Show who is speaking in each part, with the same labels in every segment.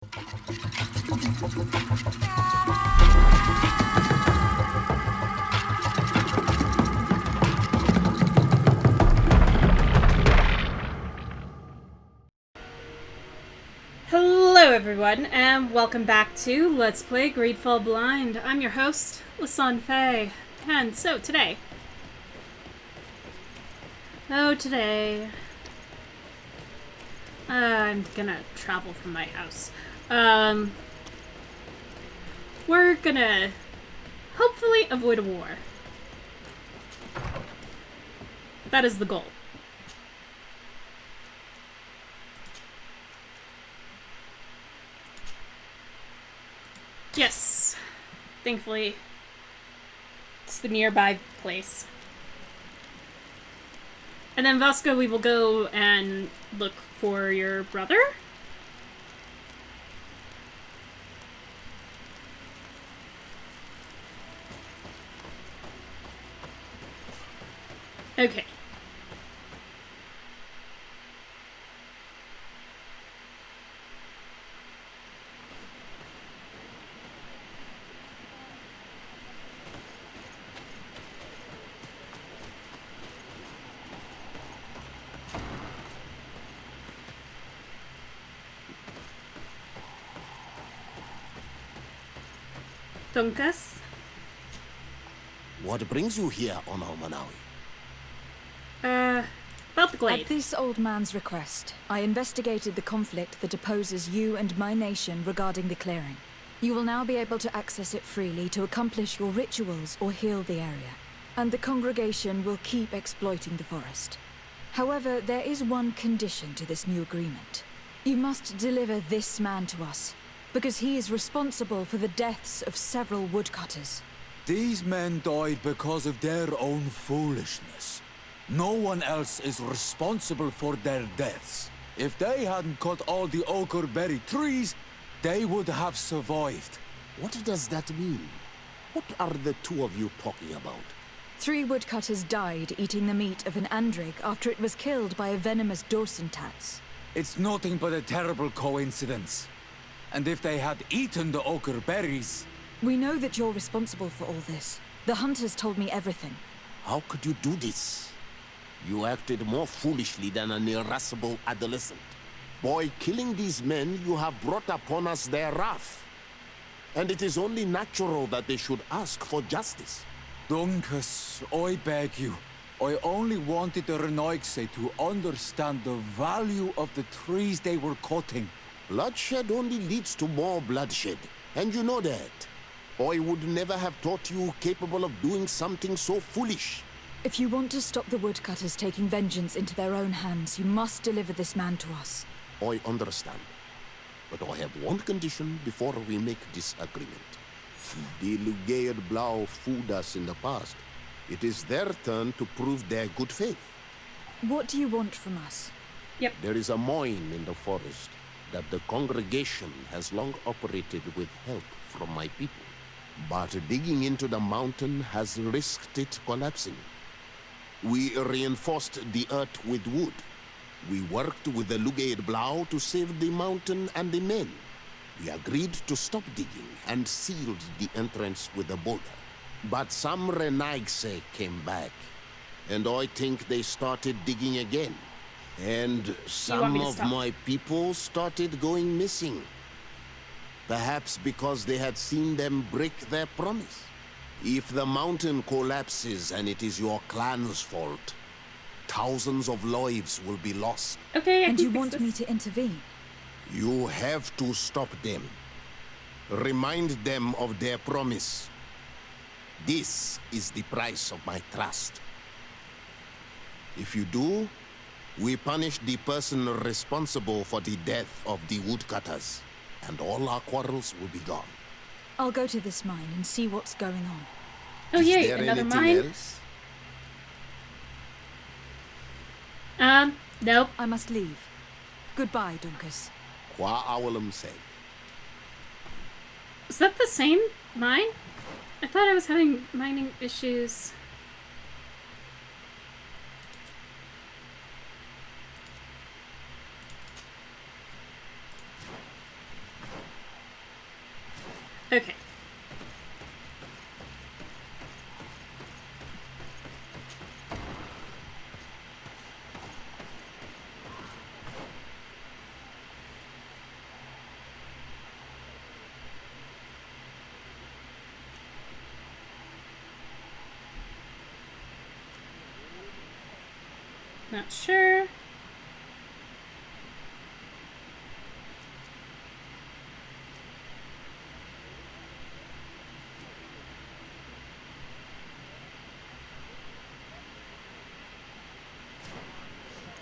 Speaker 1: Hello everyone, and welcome back to Let's Play GreedFall Blind. I'm your host, Lasan Faye. And so today... I'm gonna travel from my house. We're gonna hopefully avoid a war. That is the goal. Yes. Thankfully, it's the nearby place. And then Vasco, we will go and look for your brother? Okay. Dunkas?
Speaker 2: What brings you here on Manawi?
Speaker 1: About the glade.
Speaker 3: At this old man's request, I investigated the conflict that opposes you and my nation regarding the clearing. You will now be able to access it freely to accomplish your rituals or heal the area. And the congregation will keep exploiting the forest. However, there is one condition to this new agreement. You must deliver this man to us, because he is responsible for the deaths of several woodcutters.
Speaker 4: These men died because of their own foolishness. No one else is responsible for their deaths. If they hadn't cut all the ochre berry trees, they would have survived.
Speaker 2: What does that mean? What are the two of you talking about?
Speaker 3: 3 woodcutters died eating the meat of an andrig after it was killed by a venomous dorsentats.
Speaker 4: It's nothing but a terrible coincidence. And if they had eaten the ochre berries...
Speaker 3: We know that you're responsible for all this. The hunters told me everything.
Speaker 2: How could you do this? You acted more foolishly than an irascible adolescent. By killing these men, you have brought upon us their wrath. And it is only natural that they should ask for justice.
Speaker 4: Dunkus, I beg you. I only wanted the Renoigse to understand the value of the trees they were cutting.
Speaker 2: Bloodshed only leads to more bloodshed, and you know that. I would never have thought you capable of doing something so foolish.
Speaker 3: If you want to stop the woodcutters taking vengeance into their own hands, you must deliver this man to us.
Speaker 2: I understand. But I have one condition before we make this agreement. The Lugaid Blau fooled us in the past. It is their turn to prove their good faith.
Speaker 3: What do you want from us?
Speaker 1: Yep.
Speaker 2: There is a mine in the forest that the congregation has long operated with help from my people. But digging into the mountain has risked it collapsing. We reinforced the earth with wood. We worked with the Lugaid Blau to save the mountain and the men. We agreed to stop digging and sealed the entrance with a boulder. But some Renaigse came back, and I think they started digging again. And some of my people started going missing. Perhaps because they had seen them break their promise. If the mountain collapses and it is your clan's fault, thousands of lives will be lost.
Speaker 1: Okay,
Speaker 3: and you want me to intervene?
Speaker 2: You have to stop them. Remind them of their promise. This is the price of my trust. If you do, we punish the person responsible for the death of the woodcutters, and all our quarrels will be gone.
Speaker 3: I'll go to this mine and see what's going on.
Speaker 1: Oh yay,
Speaker 2: Is there
Speaker 1: another
Speaker 2: anything
Speaker 1: mine?
Speaker 2: Else?
Speaker 1: Nope.
Speaker 3: I must leave. Goodbye, Dunkus.
Speaker 2: Qua awalum say.
Speaker 1: Is that the same mine? I thought I was having mining issues. Okay. Not sure.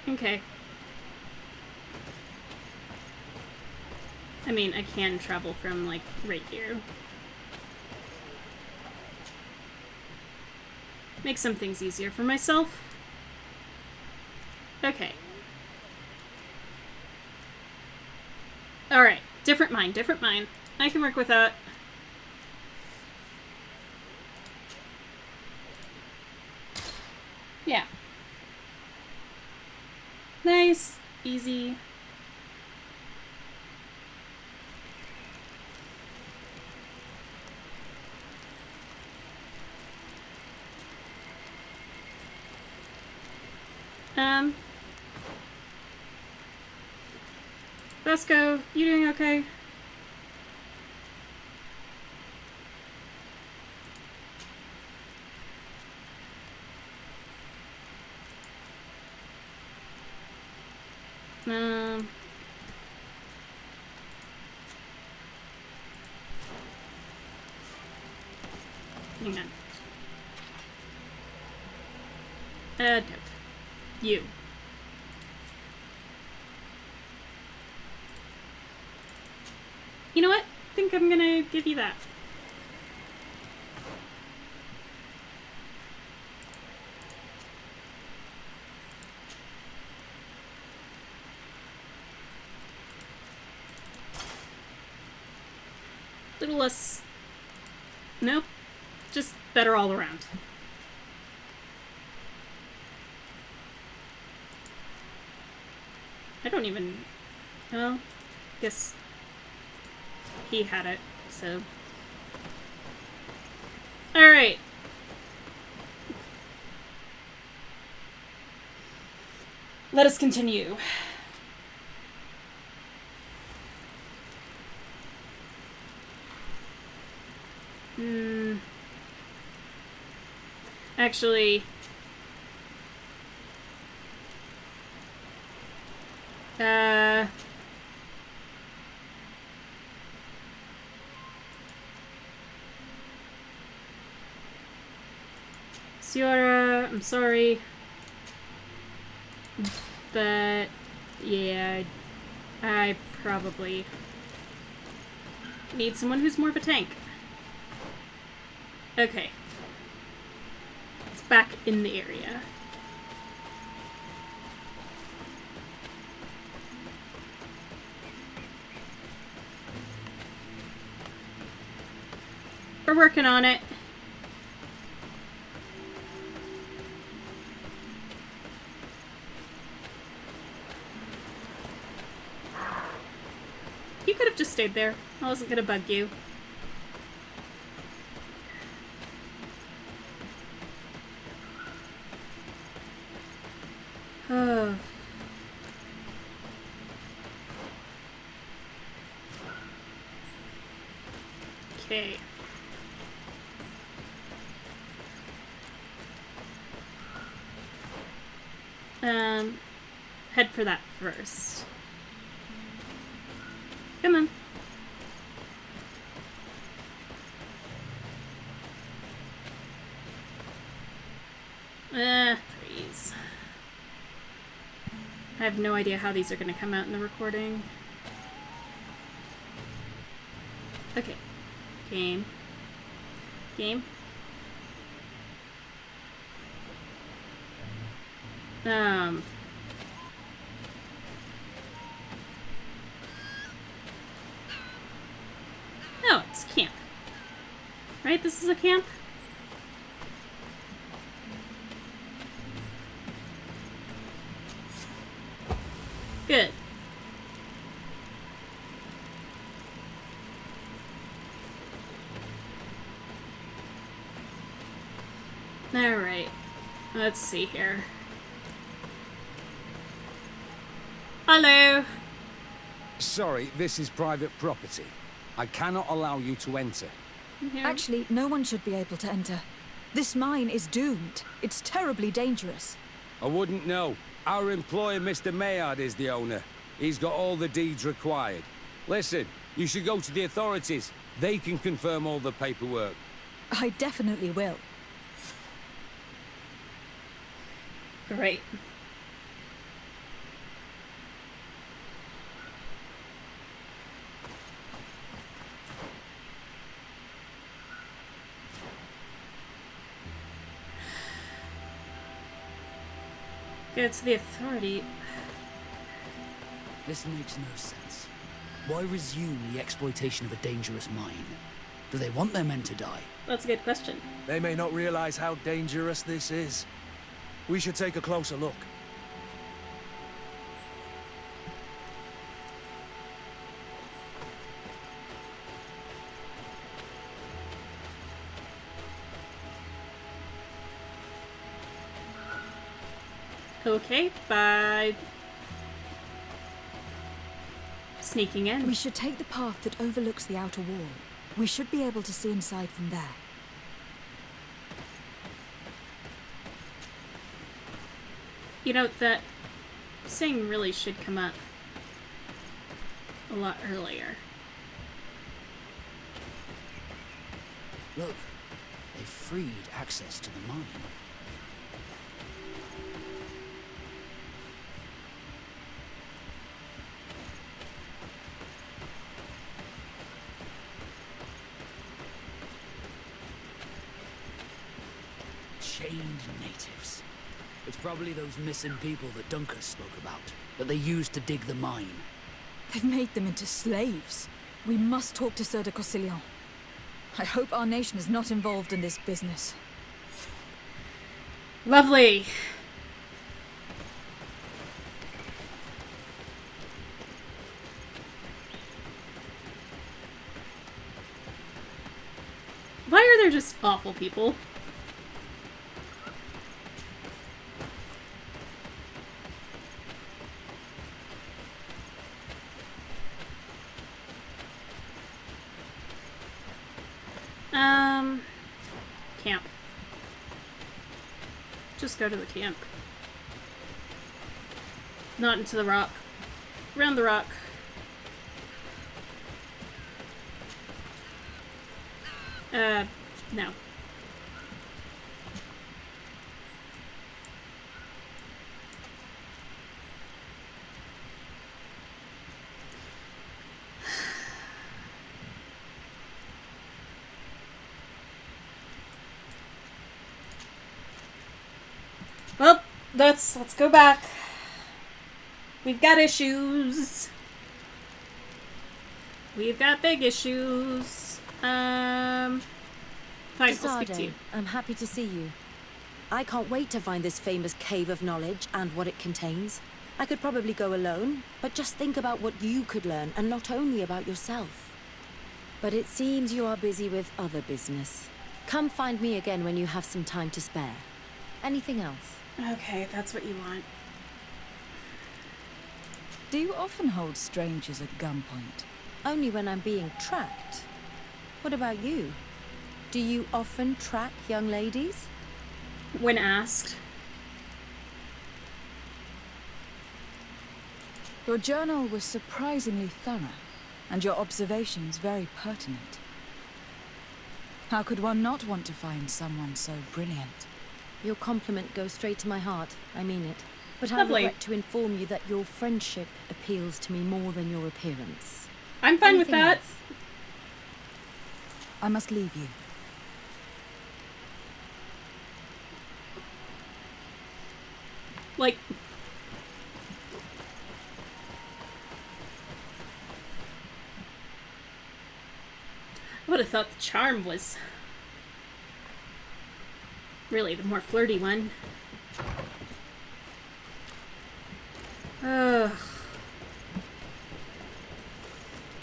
Speaker 1: Okay. I mean, I can travel from, like, right here. Make some things easier for myself. Okay. Alright. Different mine, different mine. I can work with that. Yeah. Nice. Easy. Vasco, you doing okay? Hang on. No. You. You know what? I think I'm gonna give you that. Little less... Nope. Just better all around. I don't even... Well, guess he had it, so... Alright. Let us continue. Actually... Ciara, I'm sorry. But, yeah, I probably need someone who's more of a tank. Okay. It's back in the area. We're working on it. You could have just stayed there. I wasn't gonna bug you. Oh. Okay. Head for that first. Come on. Please. I have no idea how these are going to come out in the recording. Okay. Game. Game. No, it's camp. Right? This is a camp? Good. Alright. Let's see here. Hello.
Speaker 5: Sorry, this is private property. I cannot allow you to enter.
Speaker 1: Yeah.
Speaker 3: Actually, no one should be able to enter. This mine is doomed. It's terribly dangerous.
Speaker 5: I wouldn't know. Our employer, Mr. Maillard, is the owner. He's got all the deeds required. Listen, you should go to the authorities. They can confirm all the paperwork.
Speaker 3: I definitely will.
Speaker 1: Great. Go to the authority.
Speaker 6: This makes no sense. Why resume the exploitation of a dangerous mine? Do they want their men to die?
Speaker 1: That's a good question.
Speaker 7: They may not realize how dangerous this is. We should take a closer look.
Speaker 1: Okay, by sneaking in.
Speaker 3: We should take the path that overlooks the outer wall. We should be able to see inside from there.
Speaker 1: You know, that saying really should come up a lot earlier.
Speaker 6: Look, they freed access to the mine. Chained natives. It's probably those missing people that Duncan spoke about, that they used to dig the mine.
Speaker 3: They've made them into slaves. We must talk to Sardet. I hope our nation is not involved in this business.
Speaker 1: Lovely. Why are there just awful people? Camp. Just go to the camp. Not into the rock. Around the rock. No. Well, let's go back. We've got issues. We've got big issues. Fine, I'll speak to you.
Speaker 8: I'm happy to see you. I can't wait to find this famous cave of knowledge and what it contains. I could probably go alone, but just think about what you could learn, and not only about yourself. But it seems you are busy with other business. Come find me again when you have some time to spare. Anything else?
Speaker 1: Okay, if that's what you want.
Speaker 3: Do you often hold strangers at gunpoint?
Speaker 8: Only when I'm being tracked. What about you? Do you often track young ladies?
Speaker 1: When asked.
Speaker 3: Your journal was surprisingly thorough, and your observations very pertinent. How could one not want to find someone so brilliant?
Speaker 8: Your compliment goes straight to my heart. I mean it. But I
Speaker 1: Lovely.
Speaker 8: regret to inform you that your friendship appeals to me more than your appearance.
Speaker 1: I'm fine with
Speaker 8: Anything
Speaker 1: that.
Speaker 8: else?
Speaker 3: I must leave you.
Speaker 1: Like... I would have thought the charm was really the more flirty one. Ugh.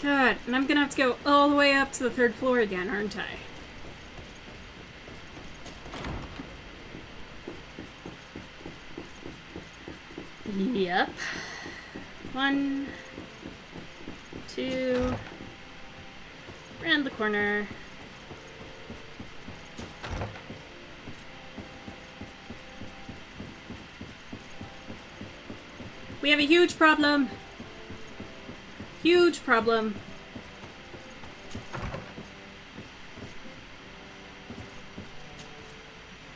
Speaker 1: God, and I'm gonna have to go all the way up to the 3rd floor again, aren't I? Yep. 1, 2, round the corner. We have a huge problem. Huge problem.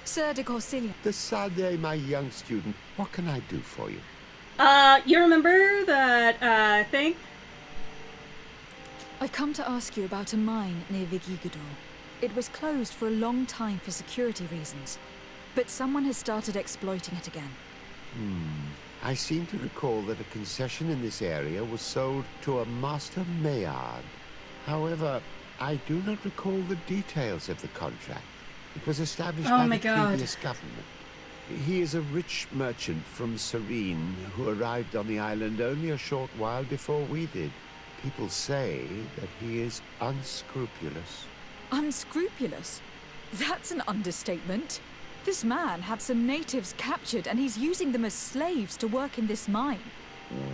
Speaker 3: Sir de Corsilion.
Speaker 2: The Sardet, my young student, what can I do for you?
Speaker 1: You remember that, thing?
Speaker 3: I've come to ask you about a mine near Vigigador. It was closed for a long time for security reasons, but someone has started exploiting it again.
Speaker 2: I seem to recall that a concession in this area was sold to a Master Maillard. However, I do not recall the details of the contract. It was established by the previous government. He is a rich merchant from Serene who arrived on the island only a short while before we did. People say that he is unscrupulous.
Speaker 3: Unscrupulous? That's an understatement. This man had some natives captured and he's using them as slaves to work in this mine.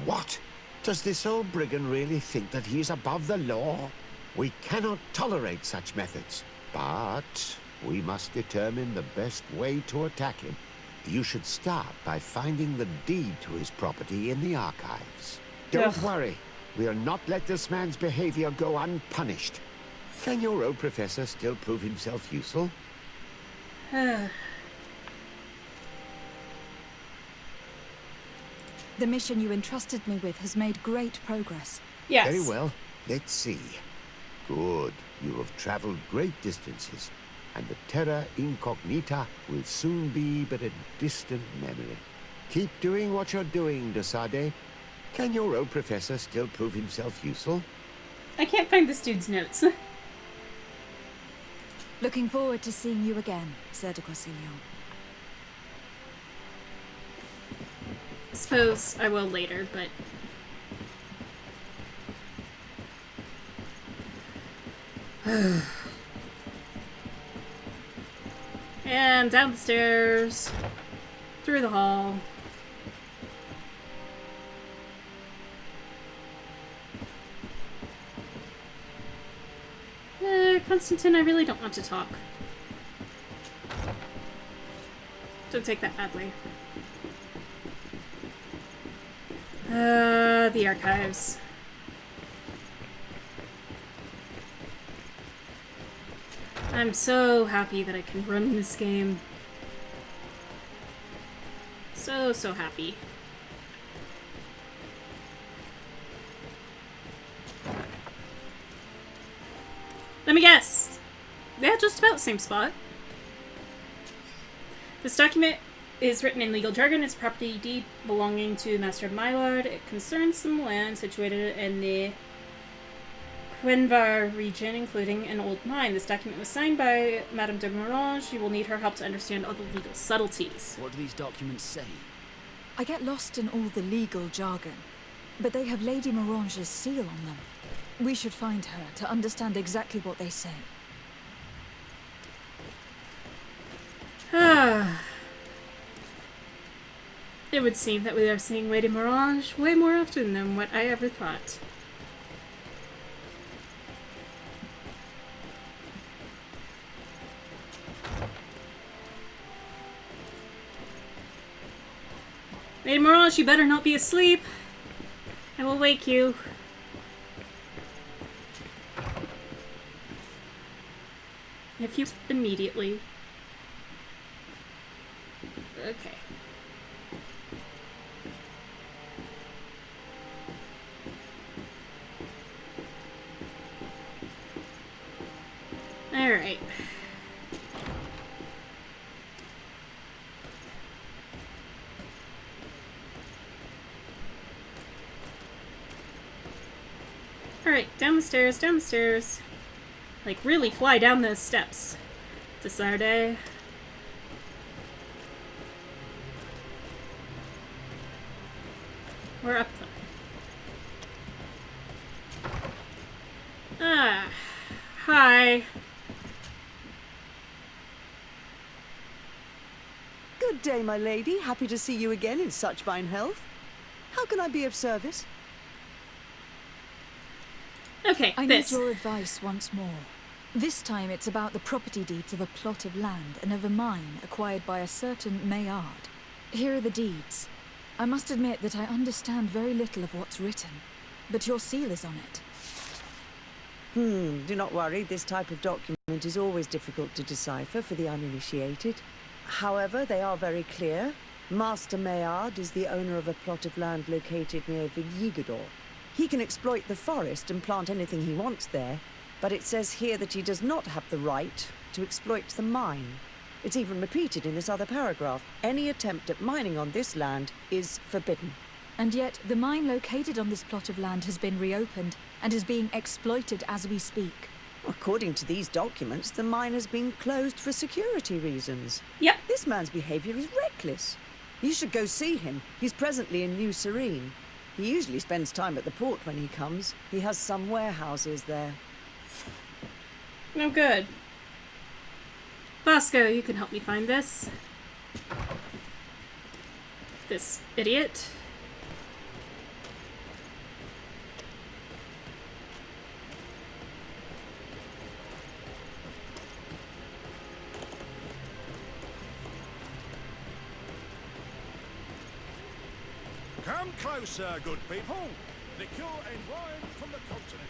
Speaker 2: What? Does this old brigand really think that he is above the law? We cannot tolerate such methods, but we must determine the best way to attack him. You should start by finding the deed to his property in the archives. Don't worry. We'll not let this man's behavior go unpunished. Can your old professor still prove himself useful?
Speaker 3: The mission you entrusted me with has made great progress.
Speaker 1: Yes.
Speaker 2: Very well. Let's see. Good. You have traveled great distances, and the Terra Incognita will soon be but a distant memory. Keep doing what you're doing, de Sardet. Can your old professor still prove himself useful?
Speaker 1: I can't find this dude's notes.
Speaker 3: Looking forward to seeing you again, Sir de Corsilion.
Speaker 1: Suppose I will later, but... And down the stairs, through the hall. Constantine, I really don't want to talk. Don't take that badly. The archives. I'm so happy that I can run this game. So happy. Let me guess. Yeah, just about the same spot. This document is written in legal jargon. It's property deed belonging to Master Maillard. It concerns some land situated in the Quenvar region, including an old mine. This document was signed by Madame de Morange. You will need her help to understand all the legal subtleties.
Speaker 6: What do these documents say?
Speaker 3: I get lost in all the legal jargon, but they have Lady Morange's seal on them. We should find her to understand exactly what they say.
Speaker 1: It would seem that we are seeing Lady Morange way more often than what I ever thought. Lady Morange, you better not be asleep. I will wake you. If you immediately. Okay. All right. All right, down the stairs, down the stairs. Like, really fly down those steps. To Sardet. We're up there. Hi.
Speaker 9: Good day, my lady. Happy to see you again in such fine health. How can I be of service?
Speaker 1: Okay,
Speaker 3: I
Speaker 1: this.
Speaker 3: need your advice once more. This time it's about the property deeds of a plot of land and of a mine acquired by a certain Maillard. Here are the deeds. I must admit that I understand very little of what's written, but your seal is on it.
Speaker 9: Do not worry, this type of document is always difficult to decipher for the uninitiated. However, they are very clear. Master Maillard is the owner of a plot of land located near Vigigador. He can exploit the forest and plant anything he wants there, but it says here that he does not have the right to exploit the mine. It's even repeated in this other paragraph. Any attempt at mining on this land is forbidden.
Speaker 3: And yet, the mine located on this plot of land has been reopened and is being exploited as we speak.
Speaker 9: According to these documents, the mine has been closed for security reasons.
Speaker 1: Yep.
Speaker 9: This man's behavior is reckless. You should go see him. He's presently in New Serene. He usually spends time at the port when he comes. He has some warehouses there.
Speaker 1: No good. Bosco, you can help me find this. This idiot.
Speaker 7: Come closer, good people. Liqueur and wine from the continent.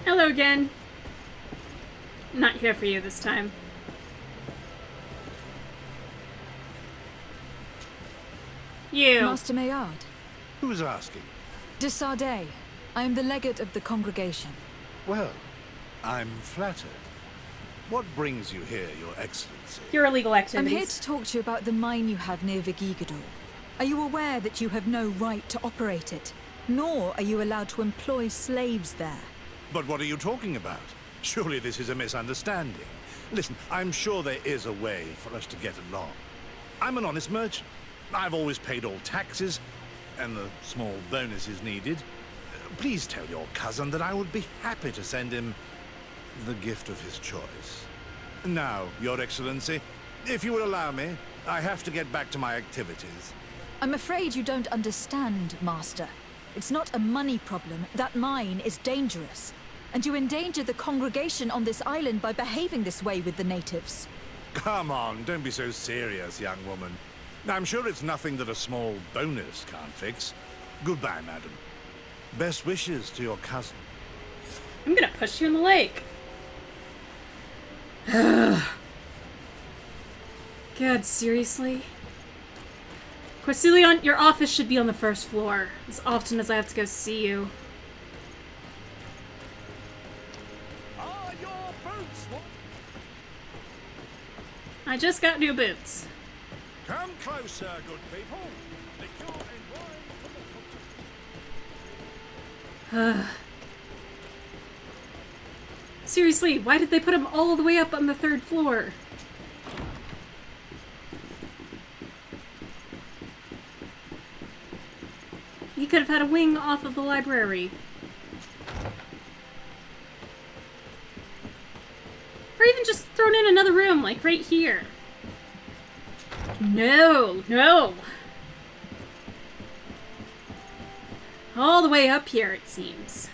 Speaker 1: Hello again. Not here for you this time. You.
Speaker 3: Master Maillard.
Speaker 7: Who's asking?
Speaker 3: De Sardet. I am the legate of the congregation.
Speaker 7: Well, I'm flattered. What brings you here, Your Excellency?
Speaker 1: Your illegal
Speaker 3: I'm
Speaker 1: activities.
Speaker 3: here to talk to you about the mine you have near Vigigador. Are you aware that you have no right to operate it? Nor are you allowed to employ slaves there.
Speaker 7: But what are you talking about? Surely this is a misunderstanding. Listen, I'm sure there is a way for us to get along. I'm an honest merchant. I've always paid all taxes, and the small bonuses needed. Please tell your cousin that I would be happy to send him the gift of his choice. Now, Your Excellency, if you will allow me, I have to get back to my activities.
Speaker 3: I'm afraid you don't understand, Master. It's not a money problem. That mine is dangerous. And you endanger the congregation on this island by behaving this way with the natives.
Speaker 7: Come on, don't be so serious, young woman. I'm sure it's nothing that a small bonus can't fix. Goodbye, madam. Best wishes to your cousin.
Speaker 1: I'm gonna push you in the lake. God, seriously? Corcelion, your office should be on the first floor, as often as I have to go see you.
Speaker 7: Are your boots?
Speaker 1: I just got new boots.
Speaker 7: Come closer, good people. Liqueur and wine from the continent.
Speaker 1: Seriously, why did they put them all the way up on the third floor? You could have had a wing off of the library. Or even just thrown in another room, like right here. No, no. All the way up here, it seems.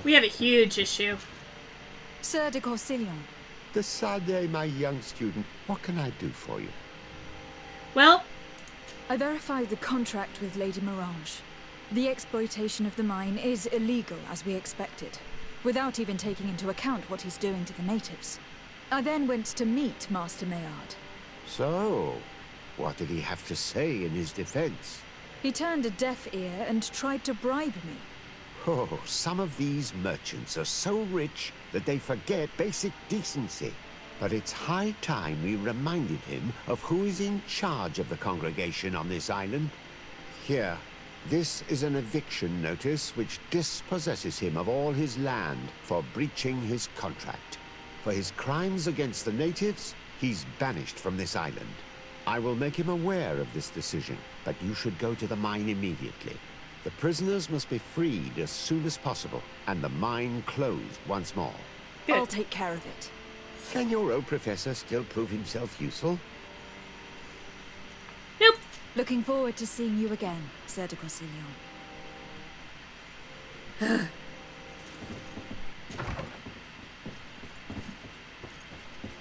Speaker 1: We have a huge issue.
Speaker 3: Sir de Corcelion.
Speaker 2: De Sardet, my young student, what can I do for you?
Speaker 1: Well,
Speaker 3: I verified the contract with Lady Mirage. The exploitation of the mine is illegal, as we expected, without even taking into account what he's doing to the natives. I then went to meet Master Maillard.
Speaker 2: So, what did he have to say in his defense?
Speaker 3: He turned a deaf ear and tried to bribe me.
Speaker 2: Oh, some of these merchants are so rich that they forget basic decency. But it's high time we reminded him of who is in charge of the congregation on this island. Here,
Speaker 10: This is an eviction notice which dispossesses him of all his land for breaching his contract. For his crimes against the natives, he's banished from this island. I will make him aware of this decision, but you should go to the mine immediately. The prisoners must be freed as soon as possible, and the mine closed once more.
Speaker 1: Good.
Speaker 3: I'll take care of it.
Speaker 10: Can your old professor still prove himself useful?
Speaker 1: Nope.
Speaker 3: Looking forward to seeing you again, Sardet.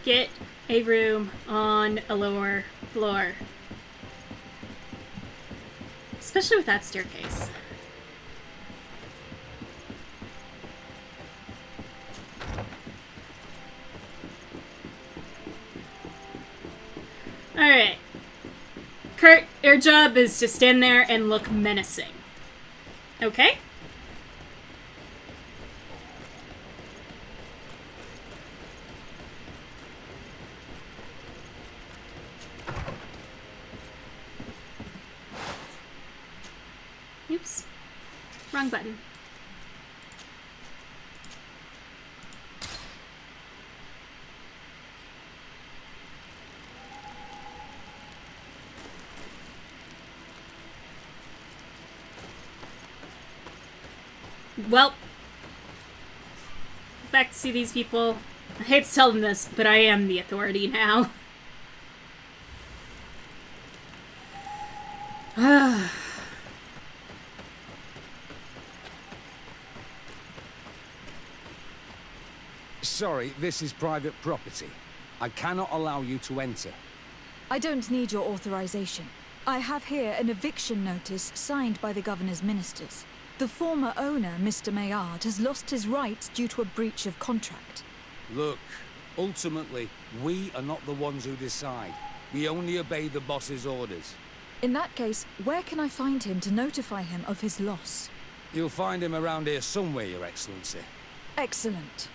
Speaker 1: Get a room on a lower floor. Especially with that staircase. Alright. Kurt, your job is to stand there and look menacing. Okay? Oops. Wrong button. Well, back to see these people. I hate to tell them this, but I am the authority now.
Speaker 5: Sorry, this is private property. I cannot allow you to enter.
Speaker 3: I don't need your authorization. I have here an eviction notice signed by the governor's ministers. The former owner, Mr. Maillard, has lost his rights due to a breach of contract.
Speaker 5: Look, ultimately, we are not the ones who decide. We only obey the boss's orders.
Speaker 3: In that case, where can I find him to notify him of his loss?
Speaker 5: You'll find him around here somewhere, Your Excellency.
Speaker 3: Excellent.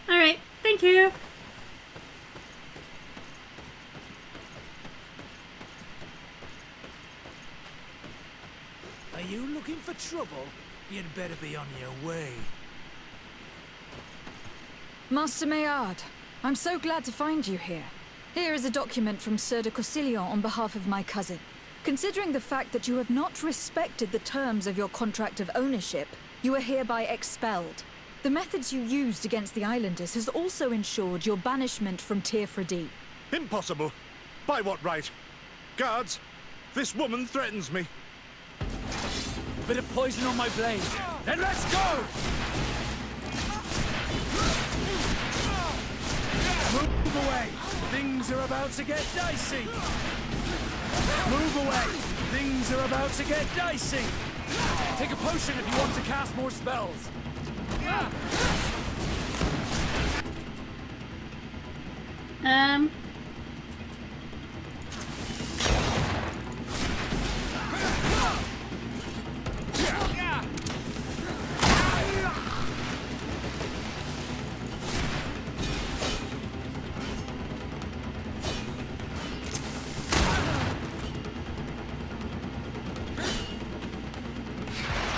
Speaker 1: Alright, thank you.
Speaker 6: Are you looking for trouble? You'd better be on your way.
Speaker 3: Master Maillard, I'm so glad to find you here. Here is a document from Sardet on behalf of my cousin. Considering the fact that you have not respected the terms of your contract of ownership, you are hereby expelled. The methods you used against the islanders has also ensured your banishment from Tirfredi.
Speaker 7: Impossible. By what right? Guards, this woman threatens me.
Speaker 6: A bit of poison on my blade. Then let's go! Move away. Things are about to get dicey. Move away. Things are about to get dicey. Take a potion if you want to cast more spells.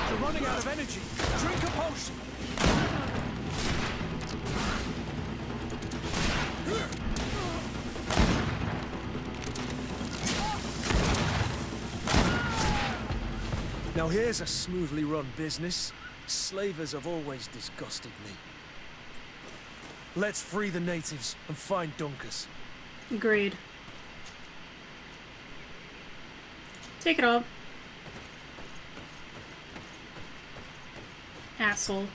Speaker 6: You're running out of energy. Drink a potion.
Speaker 11: Now here's a smoothly run business. Slavers have always disgusted me. Let's free the natives and find Dunkus.
Speaker 1: Agreed. Take it all. Asshole.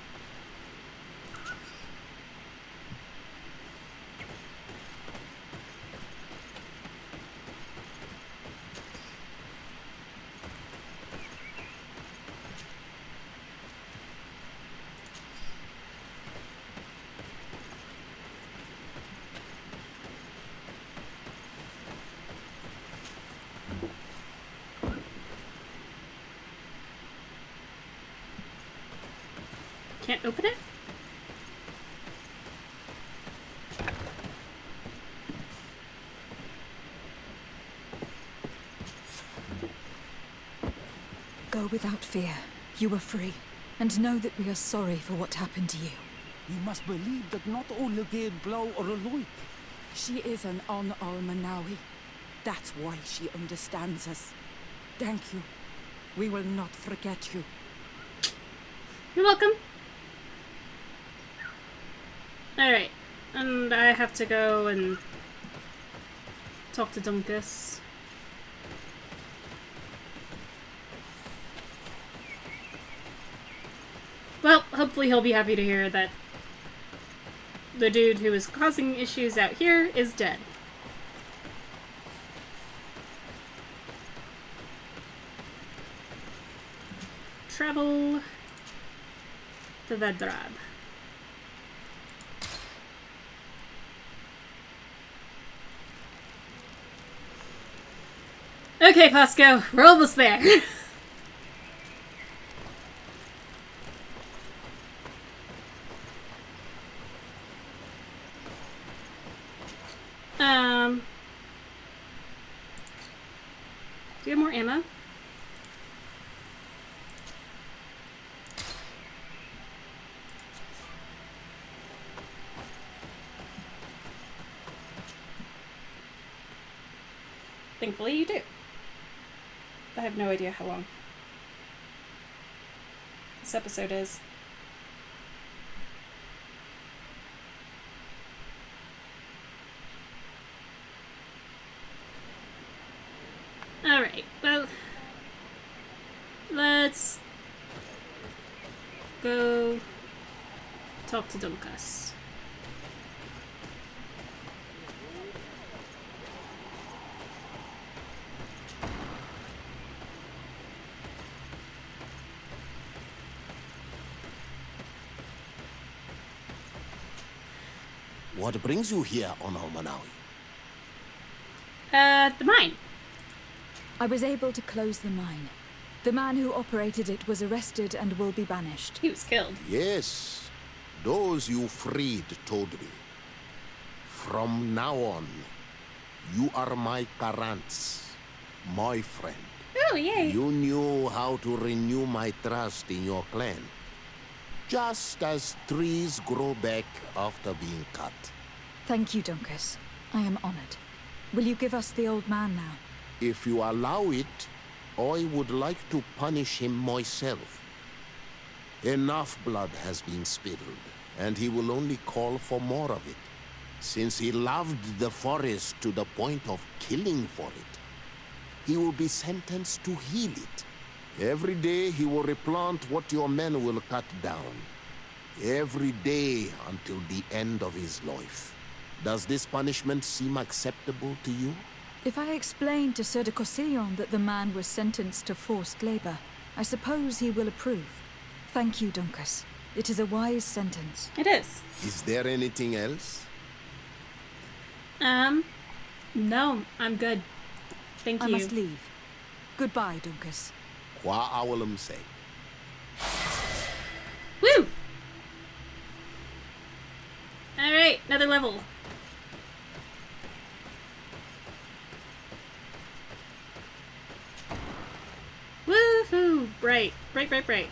Speaker 1: Can't open it?
Speaker 3: go without fear. You are free. And know that we are sorry for what happened to you.
Speaker 12: You must believe that not only gave blow or a loik.
Speaker 13: She is an Almanawi. That's why she understands us. Thank you. We will not forget you.
Speaker 1: You're welcome. Alright. And I have to go and talk to Dunkus. Well, hopefully he'll be happy to hear that the dude who is causing issues out here is dead. Travel to Vedrab. Okay, Fosco, we're almost there. Do you have more ammo? Thankfully you do. I have no idea how long this episode is. Alright, well, let's go talk to Dunkus.
Speaker 2: What brings you here on Almanawi?
Speaker 1: The mine.
Speaker 3: I was able to close the mine. The man who operated it was arrested and will be banished.
Speaker 1: He was killed.
Speaker 2: Yes, those you freed told me. From now on, you are my parents, my friend.
Speaker 1: Oh, yay.
Speaker 2: You knew how to renew my trust in your clan. Just as trees grow back after being cut.
Speaker 3: Thank you, Dunkus. I am honored. Will you give us the old man now?
Speaker 2: If you allow it, I would like to punish him myself. Enough blood has been spilled, and he will only call for more of it. Since he loved the forest to the point of killing for it, he will be sentenced to heal it. Every day he will replant what your men will cut down. Every day until the end of his life. Does this punishment seem acceptable to you?
Speaker 3: If I explain to Sir de Cossillon that the man was sentenced to forced labor, I suppose he will approve. Thank you, Dunkus. It is a wise sentence.
Speaker 1: It is.
Speaker 2: Is there anything else?
Speaker 1: No, I'm good. Thank you.
Speaker 3: I must leave. Goodbye, Dunkus.
Speaker 2: Qua awalum say.
Speaker 1: Woo! Alright, another level. Woohoo! Bright. Bright, bright, bright.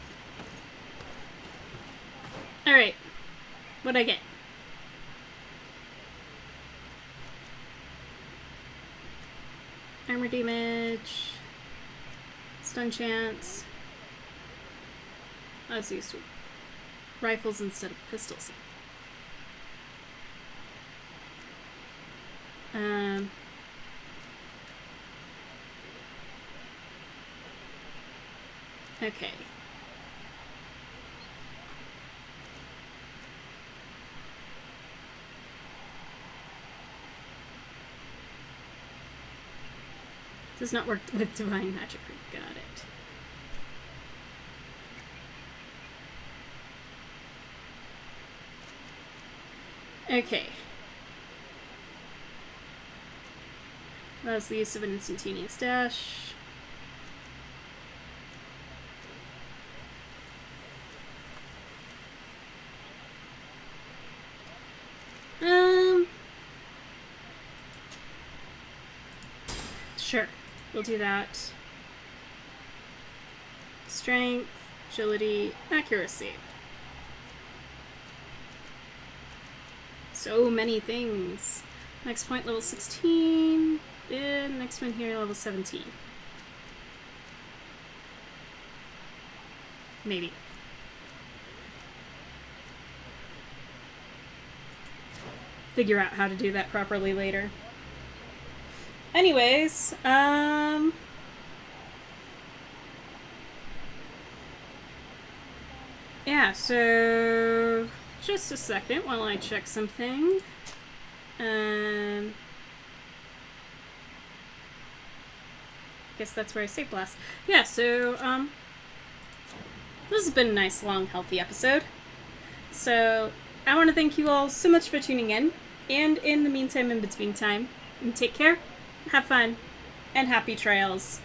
Speaker 1: Alright. What'd I get? Armor damage. Stun chance. I was used to rifles instead of pistols. Okay. Does not work with divine magic. Got it. Okay. That's the use of an instantaneous dash. Sure. We'll do that. Strength, agility, accuracy. So many things. Next point, level 16. And next one here, level 17. Maybe. Figure out how to do that properly later. Anyways, yeah, so just a second while I check something. Guess that's where I save blast. Yeah, so this has been a nice, long, healthy episode. So I want to thank you all so much for tuning in. And in the meantime, in between time, take care, have fun, and happy trails.